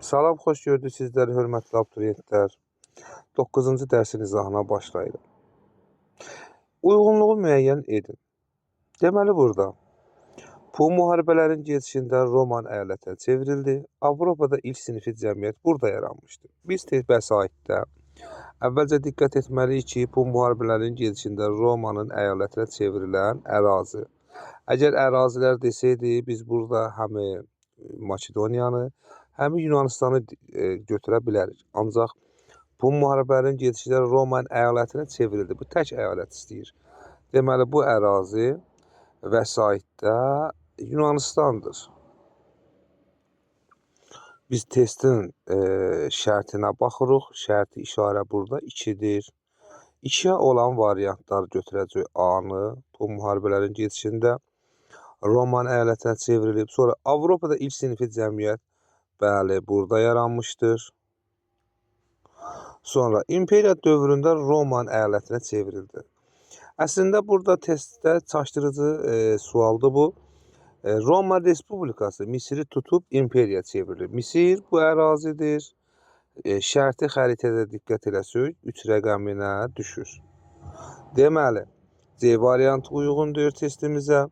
Salam, xoş gördük sizləri, hörmətli abituriyentlər. 9-cu dərsin izahına başlayırıq. Uyğunluğu müəyyən edin. Deməli, burada bu müharibələrin gedişində Roman əyalətə çevrildi. Avropada ilk sinfi cəmiyyət burada yaranmışdır. Biz vəsaitdə əvvəlcə diqqət etməliyik ki, bu müharibələrin gedişində Romanın əyalətinə çevrilən ərazi. Əgər ərazilər desəydi, biz burada həm Makedoniyanı, həm Yunanistanı götürə bilərik. Ancaq bu müharibələrin gedişində Roman əyalətinə çevrildi. Bu tək əyalət istəyir. Deməli, bu ərazi vəsaitdə Yunanistandır. Biz testin şərtinə baxırıq. Şərti işarə burada 2-dir. 2-yə olan variantlar götürəcək A-nı. Bu müharibələrin gedişində Roman əyalətinə çevrilib. Sonra Avropada ilk sinfi cəmiyyət, bəli, burada yaranmışdır. Sonra imperiya dövründə Roman əyalətinə çevrildi. Əslində burada testdə çaşdırıcı sualdır bu. Roma Respublikası Misiri tutub imperiya çevrilir. Misir bu ərazidir. Şərti xəritədə diqqət eləsək 3 rəqəminə düşür. Deməli, C variantı uyğundur testimizə.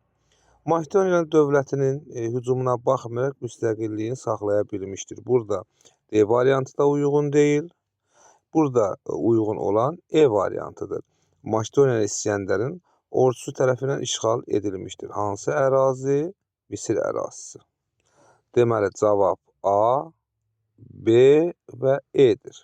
Makedoniya dövlətinin hücumuna baxmayaraq müstəqilliyini saxlaya bilmişdir. Burada D variantı da uyğun deyil. Burada uyğun olan E variantıdır. Makedoniya İsgəndərin ordusu tərəfindən işğal edilmişdir. Hansı ərazi? Misir ərazisi. Deməli, cavab A, B və E-dir.